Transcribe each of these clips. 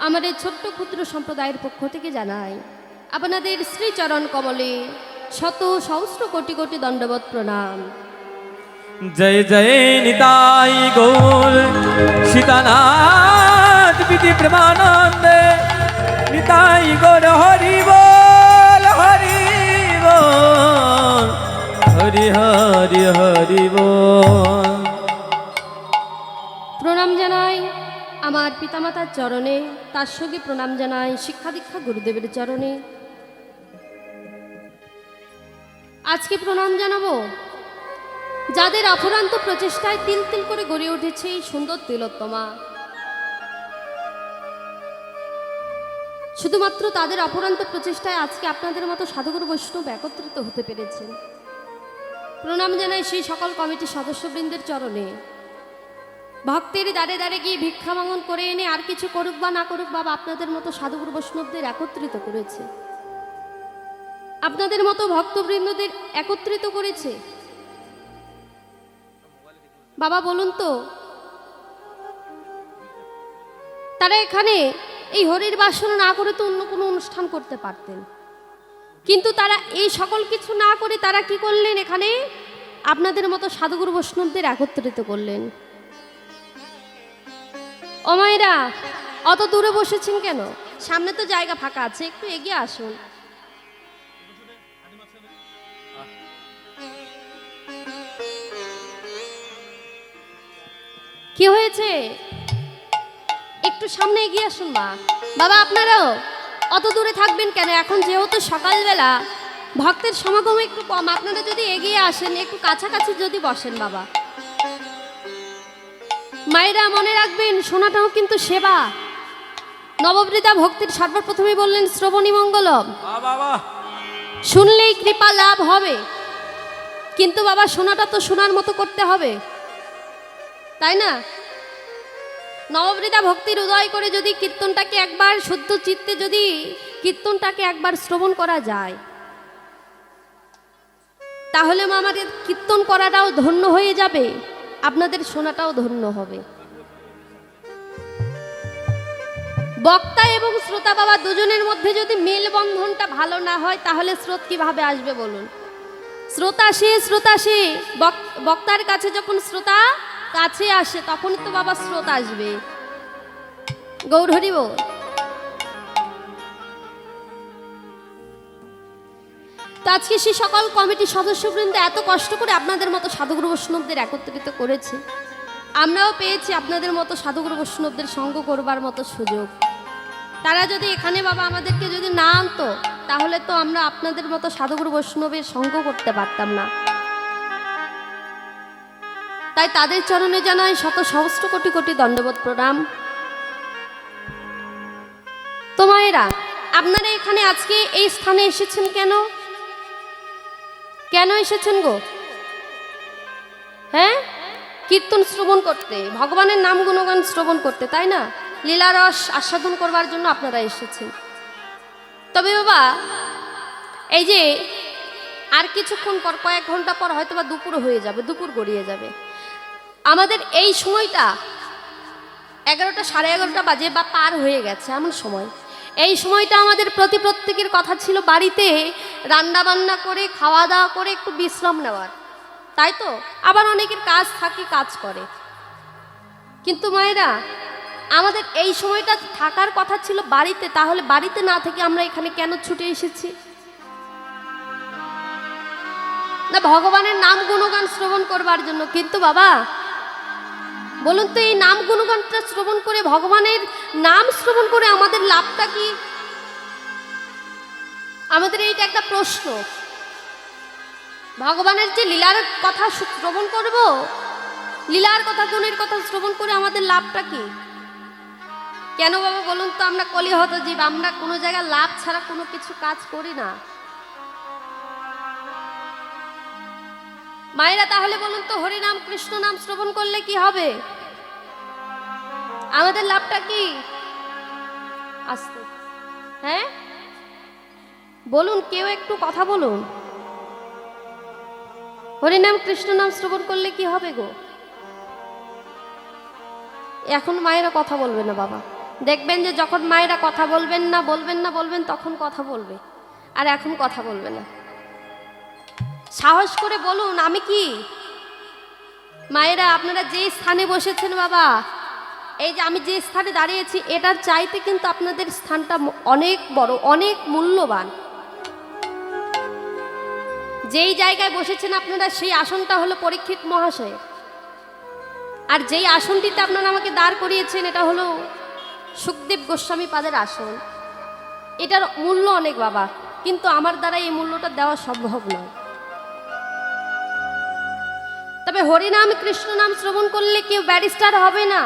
আমার এই ছোট্ট ক্ষুদ্র সম্প্রদায়ের পক্ষ থেকে জানাই আপনাদের শ্রীচরণ কমলে শত সহস্র কোটি কোটি দণ্ডবত প্রণাম। जय जय निताई गौर सीतानाथ विधि प्रेमानंद निताई गौर हरि बोल हरि बोल हरि हरि हरि बोल। প্রণাম জানাই আমার পিতামাতার চরণে, তার সঙ্গে প্রণাম জানাই শিক্ষা দীক্ষা গুরুদেবের চরণে। আজকে প্রণাম জানাবো যাদের অফুরান্ত প্রচেষ্টায় তিল তিল করে গড়ে উঠেছে এই সুন্দর তিলোত্তমা। শুধুমাত্র তাদের অফুরান্ত প্রচেষ্টায় আজকে আপনাদের মতো সাধুগুরু বৈষ্ণব একত্রিত হতে পেরেছেন। প্রণাম জানাই সেই সকল কমিটির সদস্যবৃন্দের চরণে। ভক্তের দ্বারে দ্বারে গিয়ে ভিক্ষা মাঙ্গন করে এনে আর কিছু করুক বা না করুক, বাবা আপনাদের মতো সাধুগুরু বৈষ্ণবদের একত্রিত করেছে, আপনাদের মতো ভক্তবৃন্দদের একত্রিত করেছে। বাবা বলুন তো, তারা এখানে এই হরির বাসনা না করে তো অন্য কোনো অনুষ্ঠান করতে পারতেন, কিন্তু তারা এই সকল কিছু না করে তারা কি করলেন? এখানে আপনাদের মতো সাধুগুরু বৈষ্ণবদের একত্রিত করলেন। ও মায়েরা, অত দূরে বসেছেন কেন? সামনে তো জায়গা ফাঁকা আছে, একটু এগিয়ে আসুন। কি হয়েছে? একটু সামনে এগিয়ে আসুন মা। বাবা আপনারাও অত দূরে থাকবেন কেন? এখন যেহেতু সকালবেলা ভক্তের সমাগম একটু কম, আপনারা যদি এগিয়ে আসেন, একটু কাছাকাছি যদি বসেন। বাবা মায়েরা মনে রাখবেন, শোনাটাও কিন্তু সেবা। নববৃতা ভক্তির সর্বপ্রথমে বললেন শ্রবণী মঙ্গলম, শুনলেই কৃপা লাভ হবে। কিন্তু বাবা শোনাটা তো শোনার মতো করতে হবে, তাই না? নববৃতা ভক্তির উদয় করে যদি কীর্তনটাকে একবার শুদ্ধ চিত্তে যদি কীর্তনটাকে একবার শ্রবণ করা যায়, তাহলে আমাদের কীর্তন করাটাও ধন্য হয়ে যাবে, আপনাদের শোনাটাও ধন্য হবে। বক্তা এবং শ্রোতা বাবা দুজনের মধ্যে যদি মেলবন্ধনটা ভালো না হয়, তাহলে স্রোত কিভাবে আসবে বলুন? শ্রোতা সে বক্তার কাছে যখন শ্রোতা কাছে আসে, তখন তো বাবা স্রোত আসবে। গৌর হরি বল। তো আজকে সেই সকল কমিটির সদস্যবৃন্দ এত কষ্ট করে আপনাদের মতো সাধুগুরু বৈষ্ণবদের একত্রিত করেছে। আমরাও পেয়েছি আপনাদের মতো সাধুগুরু বৈষ্ণবদের সঙ্গ করবার মতো সুযোগ। তারা যদি এখানে বাবা আমাদেরকে যদি না আনতো, তাহলে তো আমরা আপনাদের মতো সাধুগুরু বৈষ্ণবের সঙ্গ করতে পারতাম না। তাই তাদের চরণে জানাই শত সহস্র কোটি কোটি দণ্ডবত প্রণাম। তো মায়েরা, আপনারা এখানে আজকে এই স্থানে এসেছেন কেন? কেন এসেছেন গো? হ্যাঁ, কীর্তন শ্রবণ করতে, ভগবানের নাম গুণগান শ্রবণ করতে, তাই না? লীলারস আস্বাদন করবার জন্য আপনারা এসেছেন। তবে বাবা, এই যে আর কিছুক্ষণ পর, কয়েক ঘন্টা পর হয়তো বা দুপুর হয়ে যাবে, দুপুর গড়িয়ে যাবে। আমাদের এই সময়টা 11টা সাড়ে 11টা বাজে বা পার হয়ে গেছে এমন সময়। এই সময়টা আমাদের প্রত্যেকের কথা ছিল বাড়িতে রান্না বান্না করে খাওয়া দাওয়া করে একটু বিশ্রাম নেওয়ার, তাই তো? আবার অনেকের কাজ থাকে, কাজ করে। কিন্তু মায়েরা, আমাদের এই সময়টা থাকার কথা ছিল বাড়িতে, তাহলে বাড়িতে না থেকে আমরা এখানে কেন ছুটে এসেছি? না, ভগবানের নাম গুণগান শ্রবণ করবার জন্য। কিন্তু বাবা বলুন তো, এই নাম গুণগানটা শ্রবণ করে, ভগবানের নাম শ্রবণ করে আমাদের লাভটা কি? আমাদের এইটা একটা প্রশ্ন। ভগবানের যে লীলার কথা শ্রবণ করব, লীলার কথা, গুণের কথা শ্রবণ করে আমাদের লাভটা কি? কেন বাবা বলুন তো? আমরা কলিহত জীব, আমরা কোনো জায়গায় লাভ ছাড়া কোনো কিছু কাজ করি না। মায়েরা তাহলে বলুন তো, হরি নাম কৃষ্ণ নাম শ্রবণ করলে কি হবে? আমাদের লাভটা কি? আস্তে, হ্যাঁ বলুন, কেউ একটু কথা বলুন। হরি নাম কৃষ্ণ নাম শ্রবণ করলে কি হবে গো? এখন মায়েরা কথা বলবে না বাবা। দেখবেন যে যখন মায়েরা কথা বলবেন না বলবেন তখন কথা বলবে, আর এখন কথা বলবে না। সাহস করে বলুন আমি কি। মায়েরা আপনারা যে স্থানে বসেছেন বাবা, এই যে আমি যে স্থানে দাঁড়িয়েছি, এটার চাইতে কিন্তু আপনাদের স্থানটা অনেক বড়, অনেক মূল্যবান। যেই জায়গায় বসেছেন আপনারা, সেই আসনটা হলো পরীক্ষিত মহাশয়, আর যেই আসনটিতে আপনারা আমাকে দাঁড় করিয়েছেন এটা হলো সুখদেব গোস্বামী পাদের আসন। এটার মূল্য অনেক বাবা, কিন্তু আমার দ্বারা এই মূল্যটা দেওয়া সম্ভব নয়। তবে হরিনাম কৃষ্ণ নাম শ্রবণ করলে কেউ ব্যারিস্টার হবে না,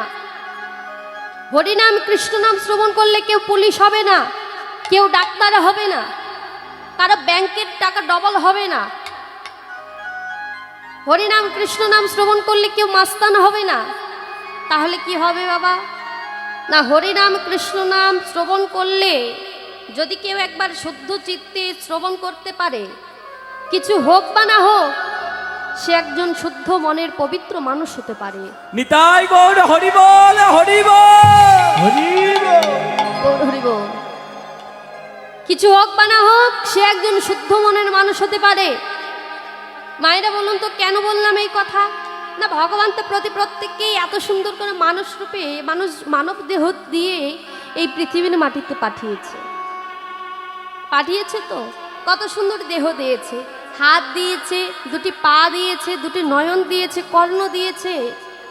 হরিনাম কৃষ্ণ নাম শ্রবণ করলে কেউ পুলিশ হবে না, কেউ ডাক্তার হবে না, কারো ব্যাংকের টাকা ডবল হবে না। হরিনাম কৃষ্ণ নাম শ্রবণ করলে কেউ মাস্তান হবে না। তাহলে কি হবে বাবা? না, হরিনাম কৃষ্ণ নাম শ্রবণ করলে যদি কেউ একবার শুদ্ধ চিত্তে শ্রবণ করতে পারে, কিছু হোক বা না হোক, সে একজন শুদ্ধ মনের পবিত্র মানুষ হতে পারে। নিতাই গৌর হরি বল, হরি বল, হরি বল, গৌর হরি বল। কিছু হোক বা না হোক, সে একজন শুদ্ধ মনের মানুষ হতে পারে। মায়েরা বলুন তো কেন বললাম এই কথা? না, ভগবান তো প্রত্যেককেই এত সুন্দর করে মানুষ রূপে, মানব দেহ দিয়ে এই পৃথিবীর মাটিতে পাঠিয়েছে তো কত সুন্দর দেহ দিয়েছে, হাত দিয়েছে, দুটি পা দিয়েছে, দুটি নয়ন দিয়েছে, কর্ণ দিয়েছে,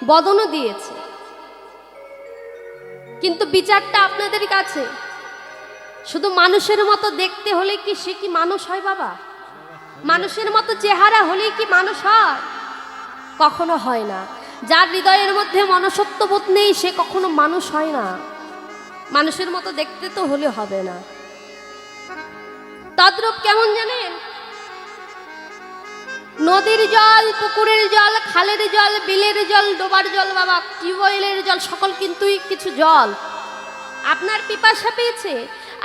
বদনও দিয়েছে। কিন্তু বিচারটা আপনাদের কাছে। শুধু মানুষের মতো দেখতে হলে কি সে কি মানুষ হয় বাবা? মানুষের মতো চেহারা হলেই কি মানুষ হয়? কখনো হয় না। যার হৃদয়ের মধ্যে মনুষ্যত্ববোধ নেই সে কখনো মানুষ হয় না। মানুষের মতো দেখতে তো হলে হবে না। তদ্রূপ কেমন জানেন? নদীর জল, পুকুরের জল, খালের জল, বিলের জল, ডোবার জল বাবা, টিউবওয়েলের জল, সকল কিন্তু কিছু জল। আপনার পিপাসা পেয়েছে,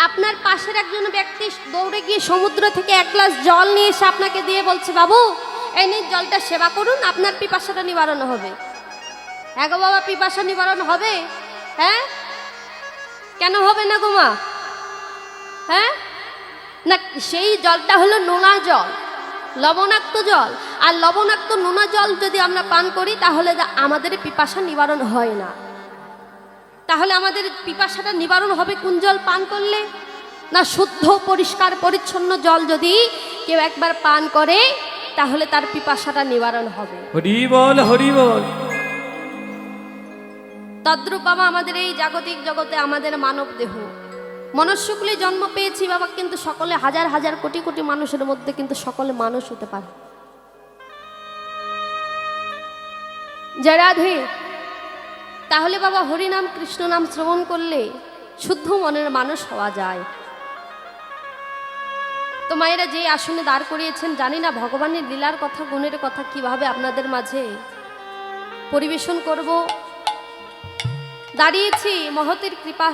আপনার পাশের একজন ব্যক্তি দৌড়ে গিয়ে সমুদ্র থেকে এক গ্লাস জল নিয়ে এসে আপনাকে দিয়ে বলছে, বাবু এই নিন জলটা সেবা করুন, আপনার পিপাসাটা নিবারণ হবে। হ্যাঁ গো বাবা, পিপাসা নিবারণ হবে? হ্যাঁ, কেন হবে না গো মা? হ্যাঁ না, সেই জলটা হলো নোনা জল, লবণাক্ত জল। আর লবণাক্ত নোনা জল যদি আমরা পান করি তাহলে আমাদের পিপাসা নিবারণ হয় না। তাহলে আমাদের পিপাসাটা নিবারণ হবে কোন জল পান করলে? না, শুদ্ধ পরিষ্কার পরিচ্ছন্ন জল যদি কেউ একবার পান করে তাহলে তার পিপাসাটা নিবারণ হবে। হরি বল, হরি বল। তদ্রূপ বাবা আমাদের এই জাগতিক জগতে আমাদের মানব দেহ, মনুষ্যকুলে জন্ম পেয়েছি বাবা, কিন্তু সকলে হাজার হাজার কোটি কোটি মানুষের মধ্যে কিন্তু সকলে মানুষ হতে পারে। জয় রাধে। তাহলে বাবা হরিনাম কৃষ্ণ নাম শ্রবণ করলে শুদ্ধ মনের মানুষ হওয়া যায়। তো মায়েরা যে আসনে দাঁড় করিয়েছেন, জানি না ভগবানের লীলার কথা, গুণের কথা কিভাবে আপনাদের মাঝে পরিবেশন করব। দাঁড়িয়েছি মহতের কৃপা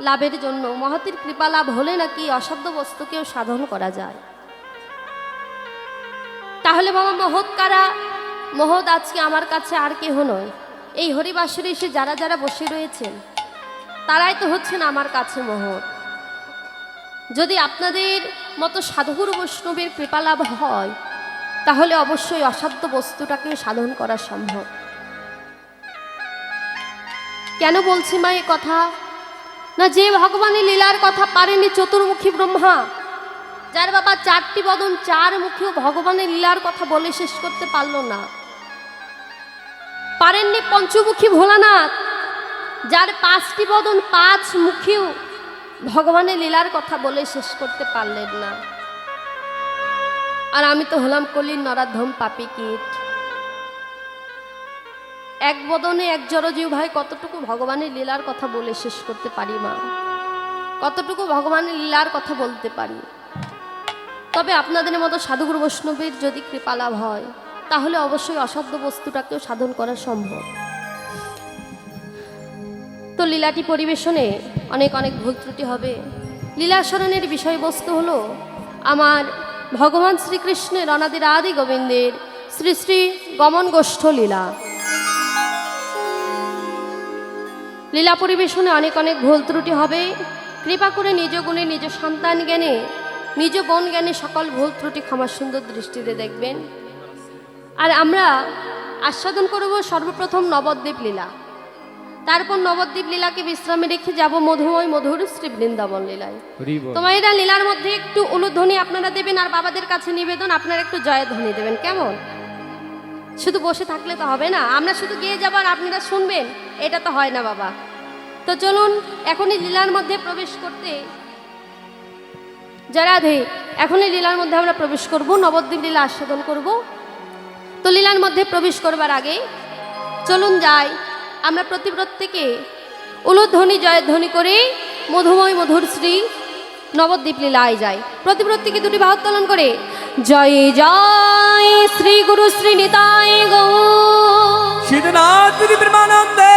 লাভের জন্য। মহতের কৃপা লাভ হলে নাকি অসাধ্য বস্তুকেও সাধন করা যায়। তাহলে বাবা মহৎ কারা? মহৎ আজকে আমার কাছে আর কেহ নয়, এই হরিবাসরে এসে যারা যারা বসে রয়েছেন তারাই তো হচ্ছেন আমার কাছে মহৎ। যদি আপনাদের মতো সাধুগুরু বৈষ্ণবের কৃপা লাভ হয় তাহলে অবশ্যই অসাধ্য বস্তুটাকেও সাধন করা সম্ভব। কেন বলছি মা এ কথা? না, যে ভগবানের লীলার কথা পারেনি চতুর্মুখী ব্রহ্মা, যার বাবা চারটি বদন, চার মুখীও ভগবানের লীলার কথা বলে শেষ করতে পারল না। পারেননি পঞ্চমুখী ভোলানাথ, যার পাঁচটি বদন, পাঁচ মুখীও ভগবানের লীলার কথা বলে শেষ করতে পারলেন না। আর আমি তো হলাম কলির নরাধম পাপী কীট। এক বদনে এক জড়জীব ভাই, কতটুকু ভগবানের লীলার কথা বলে শেষ করতে পারি মা? কতটুকু ভগবানের লীলার কথা বলতে পারি? তবে আপনাদের মতো সাধুগুরু বৈষ্ণবের যদি কৃপা লাভ হয় তাহলে অবশ্যই অসাধ্য বস্তুটাকেও সাধন করা সম্ভব। তো লীলাটি পরিবেশনে অনেক অনেক ভুল ত্রুটি হবে। লীলাস্মরণের বিষয়বস্তু হলো আমার ভগবান শ্রীকৃষ্ণের অনাদি আদি গোবিন্দের শ্রী শ্রী গমন গোষ্ঠ লীলা। লীলা পরিবেশনে অনেক অনেক ভুল ত্রুটি হবে। কৃপা করে নিজ গুণে, নিজ সন্তান জ্ঞানে, নিজ বোন জ্ঞানে সকল ভুল ত্রুটি ক্ষমার সুন্দর দৃষ্টিতে দেখবেন। আর আমরা আস্বাদন করব সর্বপ্রথম নবদ্বীপ লীলা, তারপর নবদ্বীপ লীলাকে বিশ্রামে রেখে যাব মধুময় মধুর শ্রী বৃন্দাবন লীলায়। তোমারা লীলার মধ্যে একটু উলুধ্বনি আপনারা দেবেন, আর বাবাদের কাছে নিবেদন আপনারা একটু জয়ধ্বনি দেবেন। কেমন? শুধু বসে থাকলে তো হবে না, আমরা শুধু গিয়ে যাবো আর আপনারা শুনবেন, এটা তো হয় না বাবা। তো চলুন এখনই লীলার মধ্যে প্রবেশ করতে, রাধে, এখনই লীলার মধ্যে আমরা প্রবেশ করব, নবদ্বীপ লীলা আস্বাদন করব। তো লীলার মধ্যে প্রবেশ করবার আগে চলুন যাই আমরা প্রত্যেকে উলুধ্বনি জয়ধ্বনি করে মধুময় মধুর শ্রী নবদ্বীপ লীলায় যাই। প্রত্যেকে দুটি বাহু উত্তোলন করে জয় জয় শ্রী গুরু শ্রী নিতাই গৌর সিদ্ধনাথ প্রেমানন্দে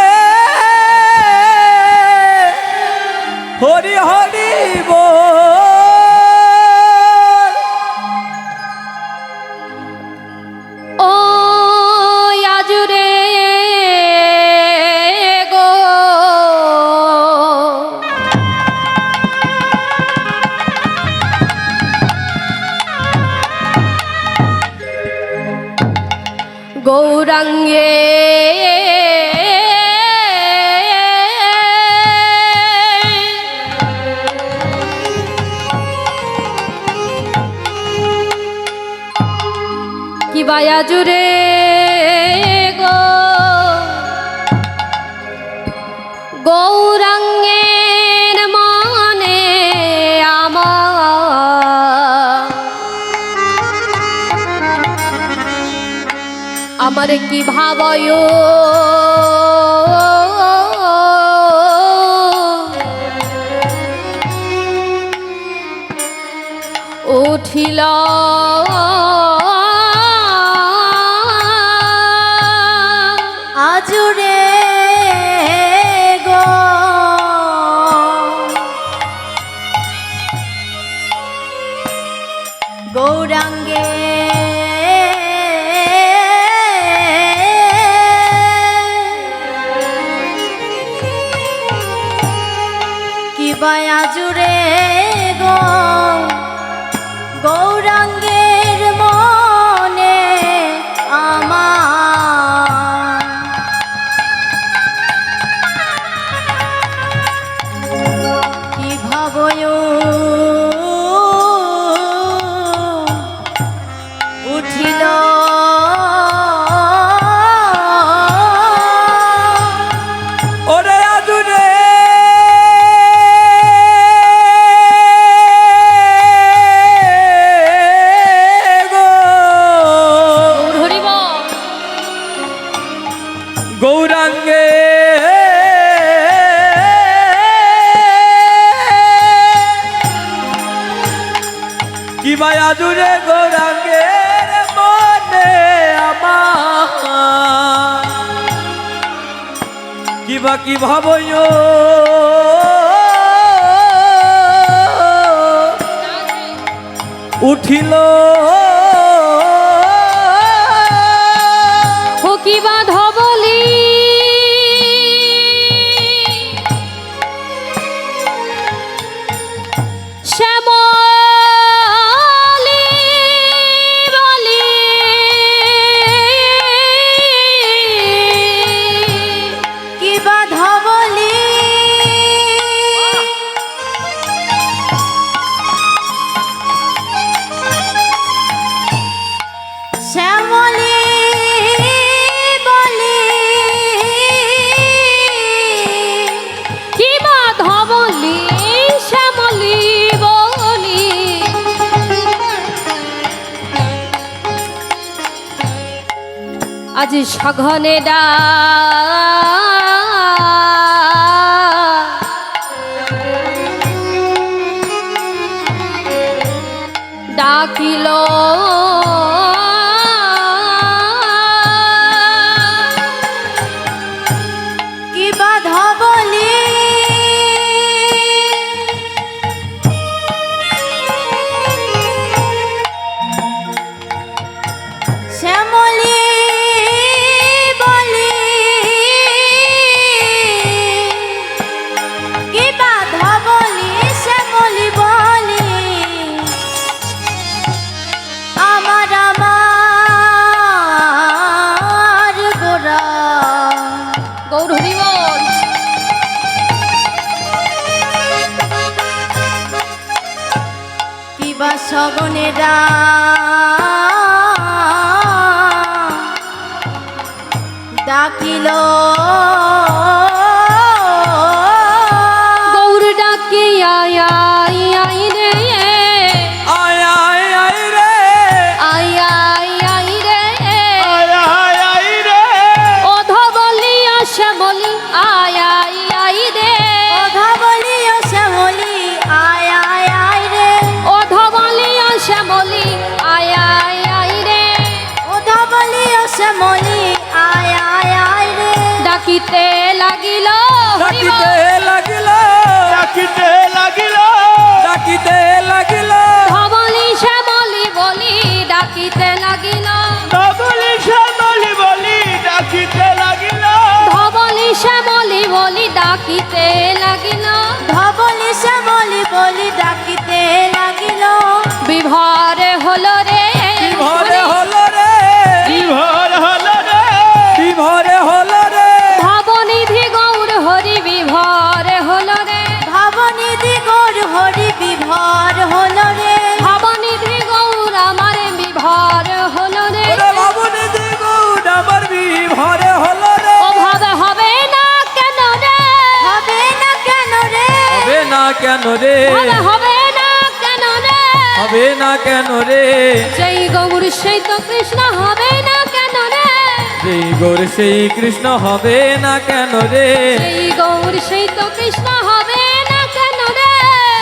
হরি হরি বল। ও আজুরে গো গৌরাঙ্গে কি বায়া জুড়ে গো গৌরাঙ্গের মনে আমার কি ভাবয় উঠিল আজুরে গো গৌরাঙ্গে কি বায়া জুড়ে গো গৌরাঙ্গের মনে আমার কি ভাবয় উঠিল ওরে আজুরে গো ধরিব গৌরাঙ্গে কি মায়া জুড়ে গৌরাঙ্গের মনে আমার কিবা কি ভাবয় উঠিল ও কি বাধ বলি শ্যামলি বলি কি বাধা বলি শ্যামলি বলি কি বাধ বলি শ্যামলি বলি আজ সঘনে ডাকিল কি বাধা বলি শ্যামলি বলি সগনেরা ডাকিল গৌর ডাকে আয় আয় আয় রে আয় আয় আয় রে আয় আয় আয় রে আয় আয় আয় রে অধ বলি আশা বলি আয় আয় আয় রে কথা বলি ও শ্যামলি আয় আয় আয় রে অধ বলি আশা বলি আয় আয় আয় রে কথা বলি ও শ্যামলি আয় আয় আয় রে ডাকিতে লাগিল ডাকিতে লাগিল ডাকিতে লাগিল ডাকিতে লাগিল ধবলি শ্যামলি বলি ডাকিতে লাগিল নবলি শ্যামলি বলি ডাকিতে লাগিল ধবলি শ্যামলি বলি ডাকিতে লাগিল ধবলি শ্যামলি বলি ডাকিতে লাগিল বিভরে হলো রে বিভরে হলো রে বিভোর হল রে বিভরে হলো রে ভবনিধি গৌর হরি বিভরে হলো রে ভাবনিধি গৌর হরি বিভর হল রে ভবনিধি গৌর আমার বিভর হলো রে ওরে বাবুনি দিগুণ আমার বিভরে হলো রে ও ভাবে হবে না কেন রে হবে না কেন রে হবে না কেন রে ভাবে হবে না কেন রে হবে না কেন রে যেই গৌর সেই তো কৃষ্ণ হবে না কেন রে যেই গৌর সেই কৃষ্ণ হবে না কেন রে সেই গৌর সেই তো কৃষ্ণ হবে না কেন রে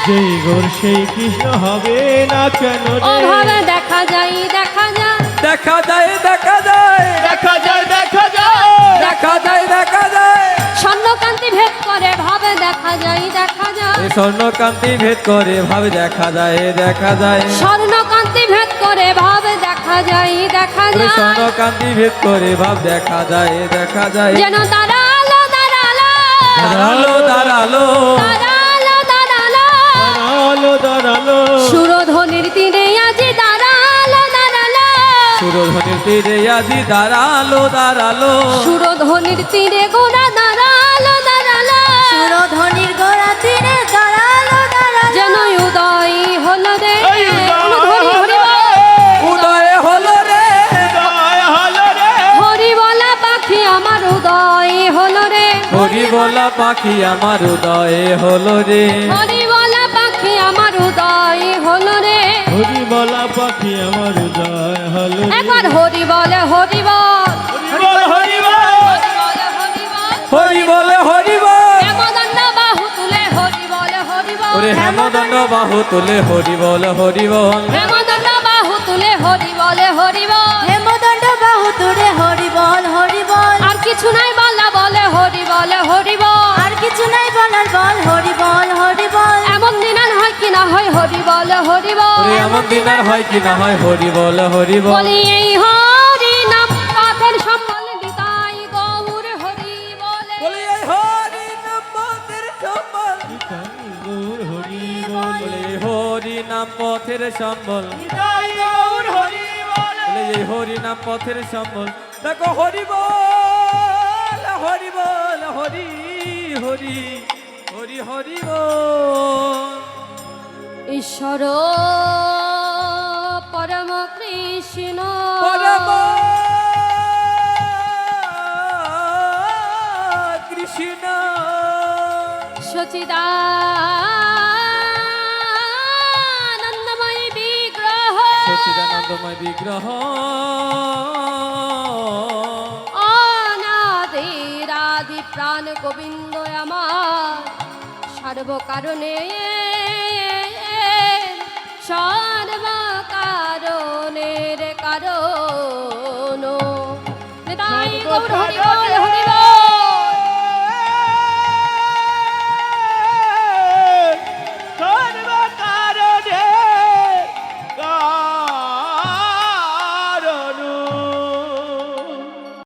যেই গোর সেই কৃষ্ণ হবে না কেন ও রে ভাবে দেখা যায় দেখা যায় দেখা যায় দেখা যায় দেখা যায় দেখা যায় দেখা যায় দেখা যায় স্বর্ণকান্তি ভেদ করে ভাবে দেখা যায় দেখা যায় এই স্বর্ণকান্তি ভেদ করে ভাবে দেখা যায় দেখা যায় স্বর্ণকান্তি ভেদ করে ভাবে দেখা যায় দেখা ওরে যায় স্বর্ণকান্তি ভেদ করে ভাব দেখা যায় দেখা যায় যেন দাঁড়ালো দাঁড়ালো দাঁড়ালো দাঁড়ালো দাঁড়ালো দাঁড়ালো দাঁড়ালো দাঁড়ালো সুরধ্বনির তীরে আজি দাঁড়ালো দাঁড়ালো সুরধ্বনির তীরে আজি দাঁড়ালো দাঁড়ালো সুরধ্বনির তীরে গোড়া দাঁড়ালো দাঁড়ালো সুরধ্বনির গোড়া তীরে দাঁড়ালো দাঁড়ালো যেন উদয় হলো রে এই উদয় অনুধ্বনি হরি বল। উদয় হলো রে উদয় হল রে হরি বলা পাখি আমার উদয় হলো রে হরি বলা পাখি আমার উদয় হলো রে হরি বলা পাখি আমার উদয় হলো রে হরি বলা পাখি আমার উদয় হল রে একবার হরি বলে হরি বল হরি বল হরি বল হরি বলে হরি বল হরি বলে হরি বল হেমদণ্ড বাহু তুলে হরি বলে হরি বল ওরে হেমদণ্ড বাহু তুলে হরি বল হরি বল হেমদণ্ড বাহু তুলে হরি বলে হরি বল হেমদণ্ড বাহু তুলে হরি বল হরি বল আর কিছু নাই বলা বলে হরি বলে হরি বল আর কিছু নাই বলার বল হরি বল হরি বল এমন দিন আর হয় কি না হয় হরি বলে হরি বল ওরে এমন দিন আর হয় কি না হয় হরি বল হরি বল বলি এই হরি নাম পথের সম্বল দিতাই গৌর হরি বলে বলি এই হরি নাম পথের সম্বল গৌর হরি বল বলে এই হরি নাম পথের সম্বল জয় গৌর হরি বল বলে এই হরি নাম পথের সম্বল দেখো হরি বল হরি বল হরি হরি হরি হরি বল ঈশ্বর পরম কৃষ্ণ পরম কৃষ্ণ সচিদানন্দময় বিগ্রহ সচিদানন্দময় বিগ্রহ অনাদিরাদি প্রাণ গোবিন্দ আমার সর্বকারণে সর্বকারণের কারণ তাই গৌর হরি বল হরি